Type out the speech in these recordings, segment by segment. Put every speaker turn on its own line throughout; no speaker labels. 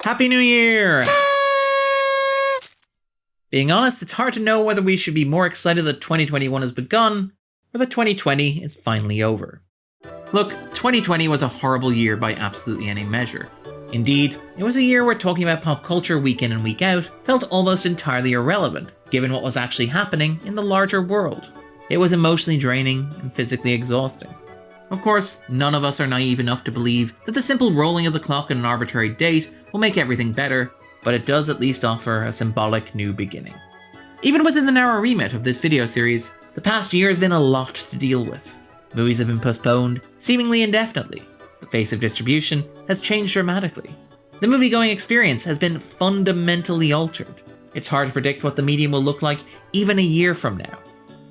Happy New Year! Being honest, it's hard to know whether we should be more excited that 2021 has begun, or that 2020 is finally over. Look, 2020 was a horrible year by absolutely any measure. Indeed, it was a year where talking about pop culture week in and week out felt almost entirely irrelevant, given what was actually happening in the larger world. It was emotionally draining and physically exhausting. Of course, none of us are naive enough to believe that the simple rolling of the clock on an arbitrary date will make everything better, but it does at least offer a symbolic new beginning. Even within the narrow remit of this video series, the past year has been a lot to deal with. Movies have been postponed, seemingly indefinitely. The face of distribution has changed dramatically. The movie-going experience has been fundamentally altered. It's hard to predict what the medium will look like even a year from now.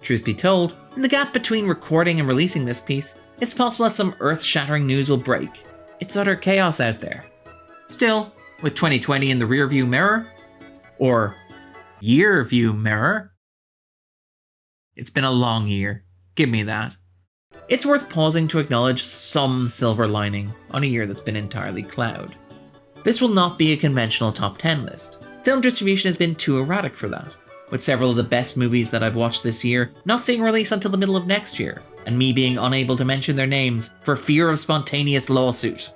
Truth be told, in the gap between recording and releasing this piece, it's possible that some earth-shattering news will break. It's utter chaos out there. Still, with 2020 in the rearview mirror, or year view mirror, it's been a long year. Give me that. It's worth pausing to acknowledge some silver lining on a year that's been entirely cloud. This will not be a conventional top 10 list. Film distribution has been too erratic for that, with several of the best movies that I've watched this year not seeing release until the middle of next year, and me being unable to mention their names for fear of spontaneous lawsuit.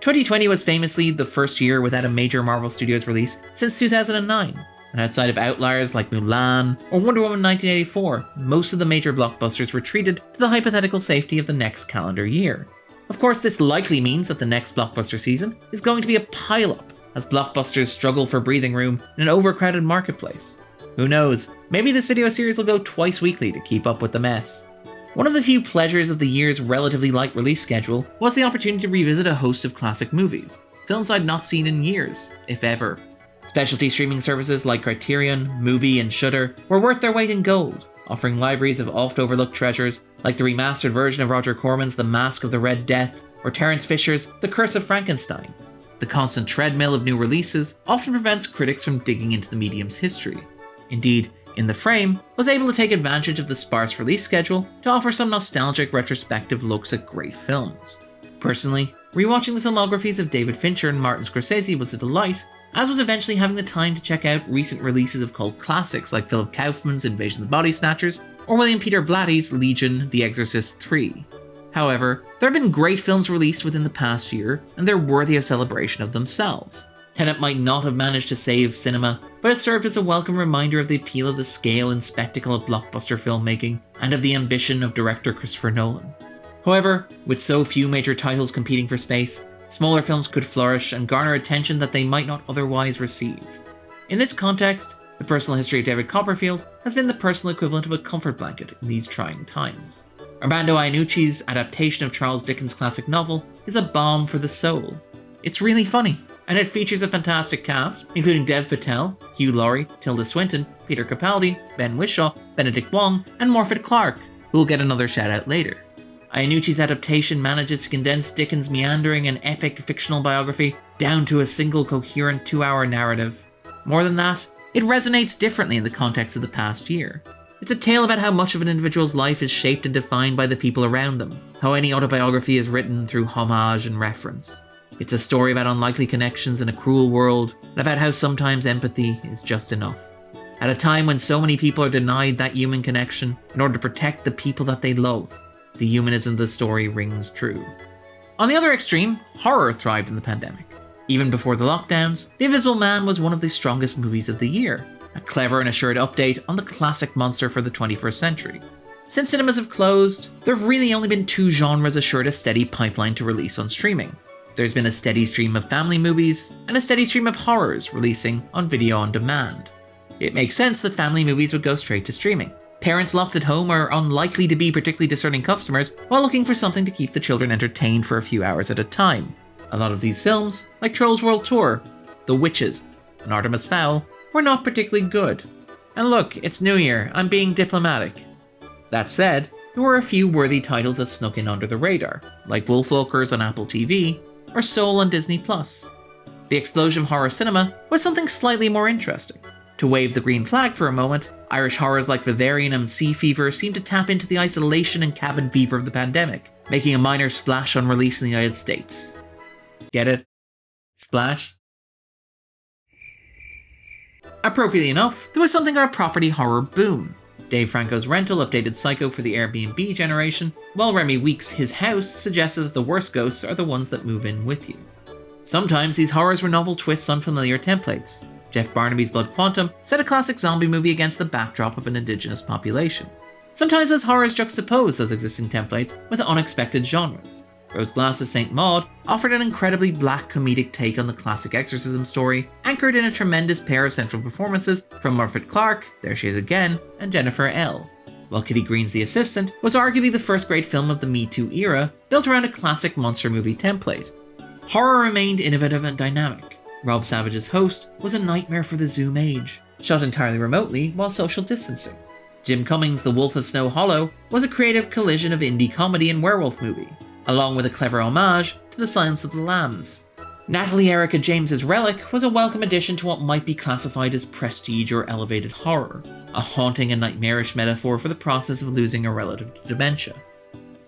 2020 was famously the first year without a major Marvel Studios release since 2009, and outside of outliers like Mulan or Wonder Woman 1984, most of the major blockbusters were treated to the hypothetical safety of the next calendar year. Of course, this likely means that the next blockbuster season is going to be a pile-up, as blockbusters struggle for breathing room in an overcrowded marketplace. Who knows, maybe this video series will go twice weekly to keep up with the mess. One of the few pleasures of the year's relatively light release schedule was the opportunity to revisit a host of classic movies, films I'd not seen in years, if ever. Specialty streaming services like Criterion, Mubi, and Shudder were worth their weight in gold, offering libraries of oft-overlooked treasures like the remastered version of Roger Corman's The Mask of the Red Death, or Terence Fisher's The Curse of Frankenstein. The constant treadmill of new releases often prevents critics from digging into the medium's history. Indeed, In the Frame was able to take advantage of the sparse release schedule to offer some nostalgic retrospective looks at great films. Personally, rewatching the filmographies of David Fincher and Martin Scorsese was a delight, as was eventually having the time to check out recent releases of cult classics like Philip Kaufman's Invasion of the Body Snatchers or William Peter Blatty's Legion: The Exorcist III. However, there have been great films released within the past year, and they're worthy of celebration of themselves. Tenet might not have managed to save cinema, but it served as a welcome reminder of the appeal of the scale and spectacle of blockbuster filmmaking, and of the ambition of director Christopher Nolan. However, with so few major titles competing for space, smaller films could flourish and garner attention that they might not otherwise receive. In this context, the personal history of David Copperfield has been the personal equivalent of a comfort blanket in these trying times. Armando Iannucci's adaptation of Charles Dickens' classic novel is a balm for the soul. It's really funny, and it features a fantastic cast, including Dev Patel, Hugh Laurie, Tilda Swinton, Peter Capaldi, Ben Whishaw, Benedict Wong, and Morfydd Clark, who will get another shout out later. Iannucci's adaptation manages to condense Dickens' meandering and epic fictional biography down to a single coherent 2-hour narrative. More than that, it resonates differently in the context of the past year. It's a tale about how much of an individual's life is shaped and defined by the people around them, how any autobiography is written through homage and reference. It's a story about unlikely connections in a cruel world, and about how sometimes empathy is just enough. At a time when so many people are denied that human connection in order to protect the people that they love, the humanism of the story rings true. On the other extreme, horror thrived in the pandemic. Even before the lockdowns, The Invisible Man was one of the strongest movies of the year, a clever and assured update on the classic monster for the 21st century. Since cinemas have closed, there have really only been two genres assured a steady pipeline to release on streaming. There's been a steady stream of family movies, and a steady stream of horrors releasing on video on demand. It makes sense that family movies would go straight to streaming. Parents locked at home are unlikely to be particularly discerning customers while looking for something to keep the children entertained for a few hours at a time. A lot of these films, like Trolls World Tour, The Witches, and Artemis Fowl, were not particularly good. And look, it's New Year, I'm being diplomatic. That said, there were a few worthy titles that snuck in under the radar, like Wolfwalkers on Apple TV, or Soul on Disney+. The explosion of horror cinema was something slightly more interesting. To wave the green flag for a moment, Irish horrors like Vivarium and Sea Fever seemed to tap into the isolation and cabin fever of the pandemic, making a minor splash on release in the United States. Get it? Splash? Appropriately enough, there was something of a property horror boom. Dave Franco's Rental updated Psycho for the Airbnb generation, while Remy Weeks' His House suggested that the worst ghosts are the ones that move in with you. Sometimes these horrors were novel twists on familiar templates. Jeff Barnaby's Blood Quantum set a classic zombie movie against the backdrop of an indigenous population. Sometimes those horrors juxtapose those existing templates with unexpected genres. Rose Glass's St. Maud offered an incredibly black comedic take on the classic exorcism story, anchored in a tremendous pair of central performances from Morfydd Clark, There She Is Again, and Jennifer L. While Kitty Green's The Assistant was arguably the first great film of the Me Too era, built around a classic monster movie template. Horror remained innovative and dynamic. Rob Savage's Host was a nightmare for the Zoom age, shot entirely remotely while social distancing. Jim Cummings' The Wolf of Snow Hollow was a creative collision of indie comedy and werewolf movie, along with a clever homage to The Silence of the Lambs. Natalie Erica James's Relic was a welcome addition to what might be classified as prestige or elevated horror, a haunting and nightmarish metaphor for the process of losing a relative to dementia.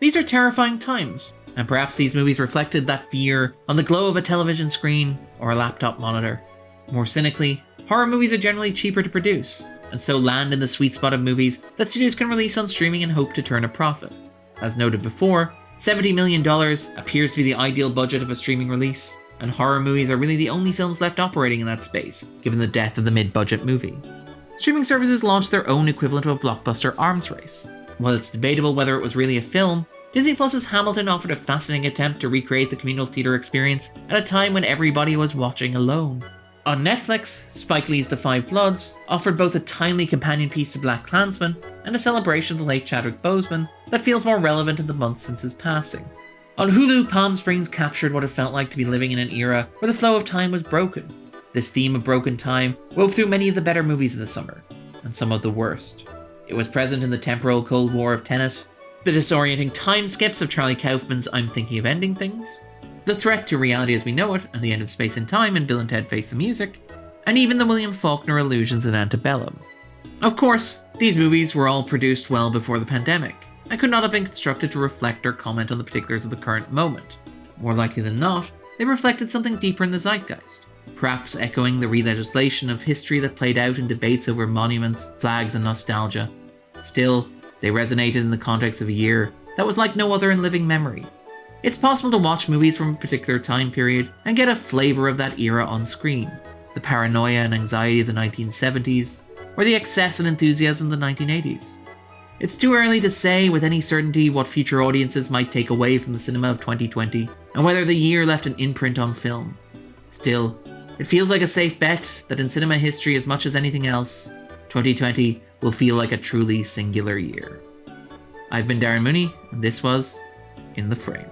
These are terrifying times, and perhaps these movies reflected that fear on the glow of a television screen or a laptop monitor. More cynically, horror movies are generally cheaper to produce, and so land in the sweet spot of movies that studios can release on streaming and hope to turn a profit. As noted before, $70 million appears to be the ideal budget of a streaming release, and horror movies are really the only films left operating in that space, given the death of the mid-budget movie. Streaming services launched their own equivalent of a blockbuster arms race. While it's debatable whether it was really a film, Disney Plus's Hamilton offered a fascinating attempt to recreate the communal theatre experience at a time when everybody was watching alone. On Netflix, Spike Lee's The Five Bloods offered both a timely companion piece to Black Klansman and a celebration of the late Chadwick Boseman that feels more relevant in the months since his passing. On Hulu, Palm Springs captured what it felt like to be living in an era where the flow of time was broken. This theme of broken time wove through many of the better movies of the summer, and some of the worst. It was present in the temporal Cold War of Tenet, the disorienting time skips of Charlie Kaufman's I'm Thinking of Ending Things, the threat to reality as we know it and the end of space and time in Bill and Ted Face the Music, and even the William Faulkner illusions in Antebellum. Of course, these movies were all produced well before the pandemic, and could not have been constructed to reflect or comment on the particulars of the current moment. More likely than not, they reflected something deeper in the zeitgeist, perhaps echoing the re-legislation of history that played out in debates over monuments, flags, and nostalgia. Still, they resonated in the context of a year that was like no other in living memory. It's possible to watch movies from a particular time period and get a flavour of that era on screen. The paranoia and anxiety of the 1970s, or the excess and enthusiasm of the 1980s. It's too early to say with any certainty what future audiences might take away from the cinema of 2020, and whether the year left an imprint on film. Still, it feels like a safe bet that in cinema history as much as anything else, 2020 will feel like a truly singular year. I've been Darren Mooney, and this was In the Frame.